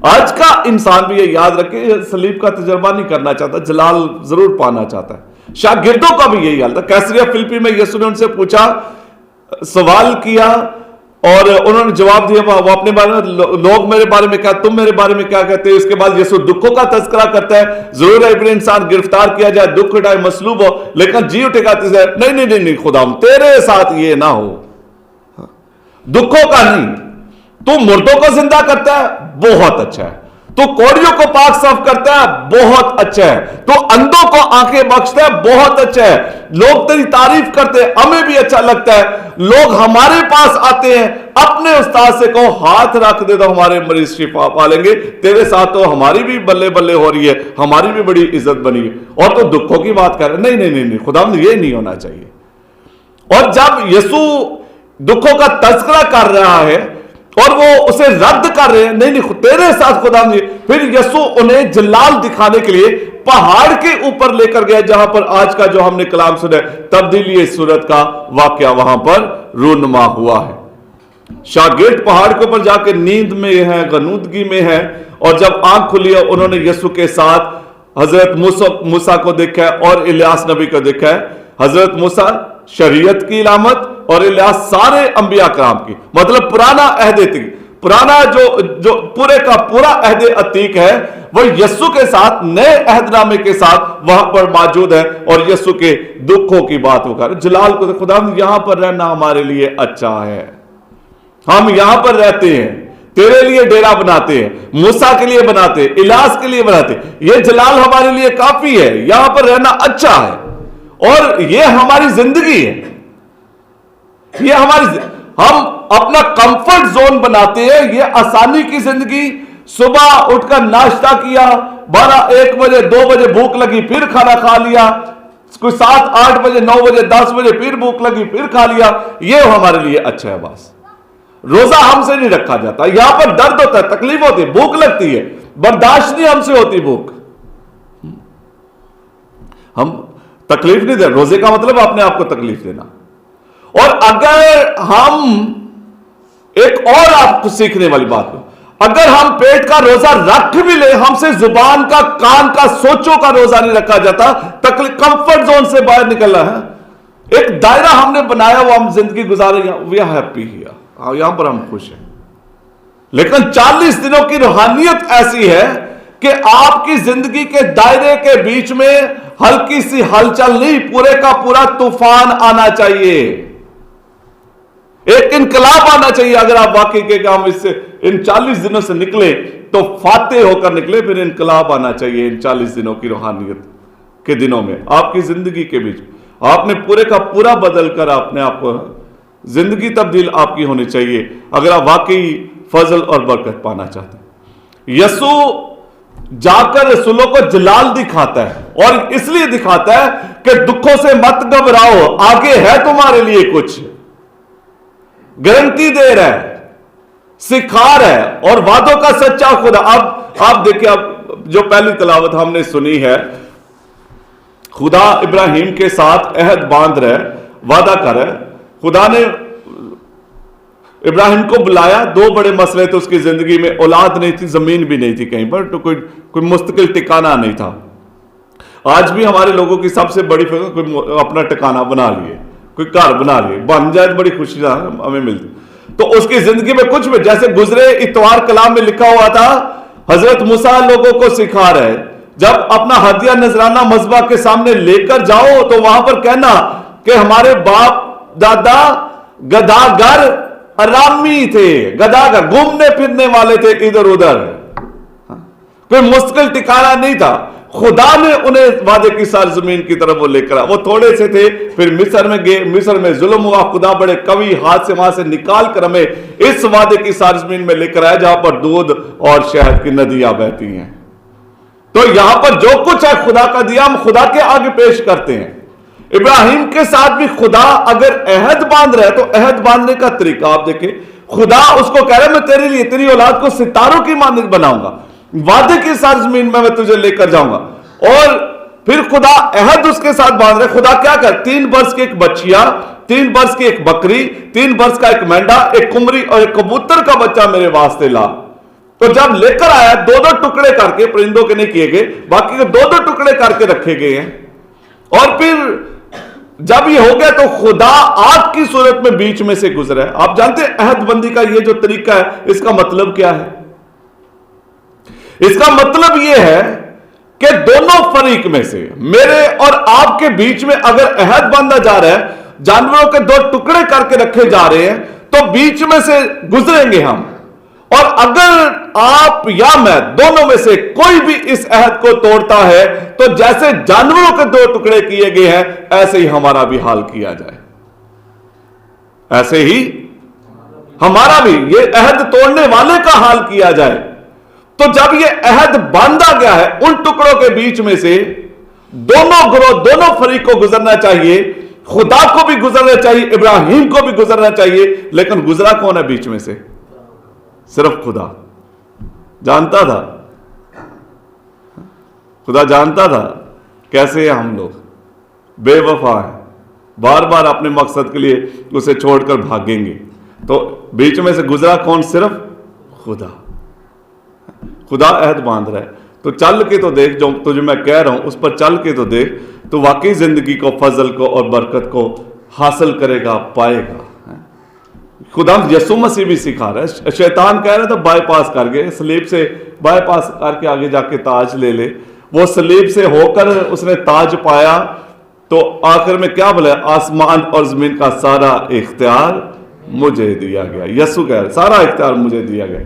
آج کا انسان بھی یہ یاد رکھے صلیب کا تجربہ نہیں کرنا چاہتا، جلال ضرور پانا چاہتا ہے۔ شاگردوں کا بھی یہی حال تھا۔ کیسریا فلپی میں یسوع نے ان سے پوچھا، سوال کیا اور انہوں نے جواب دیا، وہ اپنے بارے میں، لوگ میرے بارے میں کیا، تم میرے بارے میں کیا کہتے ہیں۔ اس کے بعد یسوع دکھوں کا تذکرہ کرتا ہے، ضرور ہے ابن انسان گرفتار کیا جائے، دکھ اٹھائے، مصلوب ہو، لیکن جی اٹھے گا تیسرے۔ نہیں خدا تیرے ساتھ یہ نہ ہو، دکھوں کا نہیں، تو مردوں کو زندہ کرتا ہے، بہت اچھا ہے، تو کوڑیوں کو پاک صاف کرتا ہے، بہت اچھا ہے، تو اندھوں کو آنکھیں بخشتا ہے، بہت اچھا ہے، لوگ تیری تعریف کرتے ہیں، ہمیں بھی اچھا لگتا ہے، لوگ ہمارے پاس آتے ہیں، اپنے استاد سے کہو ہاتھ رکھ دے تو ہمارے مریض شفا پا لیں گے، تیرے ساتھ تو ہماری بھی بلے بلے ہو رہی ہے، ہماری بھی بڑی عزت بنی ہے، اور تو دکھوں کی بات کر رہے ہیں۔ نہیں خدا یہ نہیں ہونا چاہیے۔ اور جب یسوع دکھوں کا تذکرہ کر رہا ہے اور وہ اسے رد کر رہے ہیں، نہیں تیرے ساتھ خدا نہیں، پھر یسوع انہیں جلال دکھانے کے لیے پہاڑ کے اوپر لے کر گیا، جہاں پر آج کا جو ہم نے کلام سنا ہے، تبدیلی صورت کا واقعہ وہاں پر رونما ہوا ہے۔ شاگرد پہاڑ کے اوپر جا کے نیند میں ہے، غنودگی میں ہے، اور جب آنکھ کھلی ہے انہوں نے یسوع کے ساتھ حضرت موسیٰ کو دیکھا ہے اور الیاس نبی کو دیکھا ہے۔ حضرت موسیٰ شریعت کی علامت اور الیاس سارے انبیاء کرام کی، مطلب پرانا عہد عتیق، پرانا جو پورے کا پورا عہد عتیق ہے وہ یسوع کے ساتھ، نئے عہد نامے کے ساتھ وہاں پر موجود ہے، اور یسوع کے دکھوں کی بات وہ کر جلال کو، خدا یہاں پر رہنا ہمارے لیے اچھا ہے، ہم یہاں پر رہتے ہیں، تیرے لیے ڈیرا بناتے ہیں، موسیٰ کے لیے بناتے ہیں، الیاس کے لیے بناتے ہیں، یہ جلال ہمارے لیے کافی ہے، یہاں پر رہنا اچھا ہے، اور یہ ہماری زندگی ہے، یہ ہم اپنا کمفرٹ زون بناتے ہیں، یہ آسانی کی زندگی۔ صبح اٹھ کر ناشتہ کیا، 12-1 بجے 2 بجے بھوک لگی پھر کھانا کھا لیا، کوئی 7-8 بجے 9 بجے 10 بجے پھر بھوک لگی پھر کھا لیا، یہ ہمارے لیے اچھا ہے۔ بس روزہ ہم سے نہیں رکھا جاتا، یہاں پر درد ہوتا ہے، تکلیف ہوتی ہے، بھوک لگتی ہے، برداشت نہیں ہم سے ہوتی بھوک، ہم تکلیف نہیں دے، روزے کا مطلب اپنے آپ کو تکلیف دینا۔ اور اگر ہم ایک اور آپ کو سیکھنے والی بات ہے، اگر ہم پیٹ کا روزہ رکھ بھی لیں، ہم سے زبان کا، کان کا، سوچوں کا روزہ نہیں رکھا جاتا، کمفرٹ زون سے باہر نکلنا ہے، ایک دائرہ ہم نے بنایا، وہ ہم زندگی گزارے، وی آر ہیپی ہیئر، یہاں پر ہم خوش ہیں۔ لیکن 40 دنوں کی روحانیت ایسی ہے کہ آپ کی زندگی کے دائرے کے بیچ میں ہلکی سی ہلچل نہیں، پورے کا پورا طوفان آنا چاہیے، ایک انقلاب آنا چاہیے۔ اگر آپ واقعی کہ ہم اس سے ان 40 دنوں سے نکلے تو فاتح ہو کر نکلے، پھر انقلاب آنا چاہیے ان 40 دنوں کی روحانیت کے دنوں میں، آپ کی زندگی کے بیچ آپ نے پورے کا پورا بدل کر اپنے آپ کو، زندگی تبدیل آپ کی ہونی چاہیے اگر آپ واقعی فضل اور برکت پانا چاہتے ہیں۔ یسوع جا کر رسولوں کو جلال دکھاتا ہے، اور اس لیے دکھاتا ہے کہ دکھوں سے مت گھبراؤ، آگے ہے تمہارے لیے کچھ، گارنٹی دے رہا ہے، سکھا رہا ہے، اور وعدوں کا سچا خدا۔ اب آپ دیکھیں، اب جو پہلی تلاوت ہم نے سنی ہے، خدا ابراہیم کے ساتھ عہد باندھ رہا ہے، وعدہ کر رہا ہے۔ خدا نے ابراہیم کو بلایا، 2 بڑے مسئلے تھے اس کی زندگی میں، اولاد نہیں تھی، زمین بھی نہیں تھی کہیں پر، تو کوئی مستقل ٹھکانہ نہیں تھا۔ آج بھی ہمارے لوگوں کی سب سے بڑی فکر کوئی اپنا ٹھکانہ بنا لیے، کوئی گھر بنا لیے، بن جائے بڑی خوشی ہمیں ملتی۔ تو اس کی زندگی میں کچھ بھی، جیسے گزرے اتوار کلام میں لکھا ہوا تھا، حضرت موسیٰ لوگوں کو سکھا رہے، جب اپنا ہدیہ نذرانہ مذبح کے سامنے لے کر جاؤ تو وہاں پر کہنا کہ ہمارے باپ دادا گداگر آرامی تھے، گداگر گھومنے پھرنے والے تھے ادھر ادھر، کوئی مستقل ٹھکانہ نہیں تھا۔ خدا نے انہیں وعدے کی سرزمین کی طرف وہ لے کر آیا، وہ تھوڑے سے تھے، پھر مصر میں گئے، مصر میں ظلم ہوا، خدا بڑے قوی ہاتھ سے وہاں سے نکال کر ہمیں اس وعدے کی سرزمین میں لے کر آیا جہاں پر دودھ اور شہد کی ندیاں بہتی ہیں۔ تو یہاں پر جو کچھ ہے خدا کا دیا، ہم خدا کے آگے پیش کرتے ہیں۔ ابراہیم کے ساتھ بھی خدا اگر عہد باندھ رہا ہے تو عہد باندھنے کا طریقہ آپ دیکھیں، خدا اس کو کہہ رہا ہے میں تیرے لیے، تیری اولاد کو ستاروں کی مانند بناؤں گا، وعدے کی سرزمین میں تجھے لے کر جاؤں گا۔ اور پھر خدا عہد اس کے ساتھ باندھ رہا ہے۔ خدا کیا کر، 3 برس کی ایک بچیا، 3 برس کی ایک بکری، 3 برس کا ایک مینڈا، ایک کمری اور ایک کبوتر کا بچہ میرے واسطے لا۔ تو جب لے کر آیا دو دو ٹکڑے کر کے، پرندوں کے نہیں کیے گئے، باقی کے دو دو ٹکڑے کر کے رکھے گئے ہیں، اور پھر جب یہ ہو گیا تو خدا آگ کی صورت میں بیچ میں سے گزرا ہے۔ آپ جانتے ہیں عہد بندی کا یہ جو طریقہ ہے، اس کا مطلب کیا ہے؟ اس کا مطلب یہ ہے کہ دونوں فریق میں سے، میرے اور آپ کے بیچ میں اگر عہد باندھا جا رہا ہے، جانوروں کے دو ٹکڑے کر کے رکھے جا رہے ہیں، تو بیچ میں سے گزریں گے ہم، اور اگر آپ یا میں دونوں میں سے کوئی بھی اس عہد کو توڑتا ہے تو جیسے جانوروں کے دو ٹکڑے کیے گئے ہیں، ایسے ہی ہمارا بھی حال کیا جائے، ایسے ہی ہمارا بھی یہ عہد توڑنے والے کا حال کیا جائے۔ تو جب یہ عہد باندھا گیا ہے، ان ٹکڑوں کے بیچ میں سے دونوں گروہ، دونوں فریق کو گزرنا چاہیے، خدا کو بھی گزرنا چاہیے، ابراہیم کو بھی گزرنا چاہیے، لیکن گزرا کون ہے بیچ میں سے؟ صرف خدا جانتا تھا، خدا جانتا تھا کیسے ہیں ہم لوگ، بے وفا ہیں، بار بار اپنے مقصد کے لیے اسے چھوڑ کر بھاگیں گے، تو بیچ میں سے گزرا کون؟ صرف خدا۔ خدا عہد باندھ رہا ہے، تو چل کے تو دیکھ، جو تجھے میں کہہ رہا ہوں اس پر چل کے تو دیکھ، تو واقعی زندگی کو، فضل کو اور برکت کو حاصل کرے گا، پائے گا۔ خدا یسوع مسیح بھی سکھا رہا ہے، شیطان کہہ رہا تھا بائی پاس کر کے، صلیب سے بائی پاس کر کے آگے جا کے تاج لے لے، وہ صلیب سے ہو کر اس نے تاج پایا، تو آخر میں کیا بولا؟ آسمان اور زمین کا سارا اختیار مجھے دیا گیا۔ یسوع کہہ رہا ہے سارا اختیار مجھے دیا گیا۔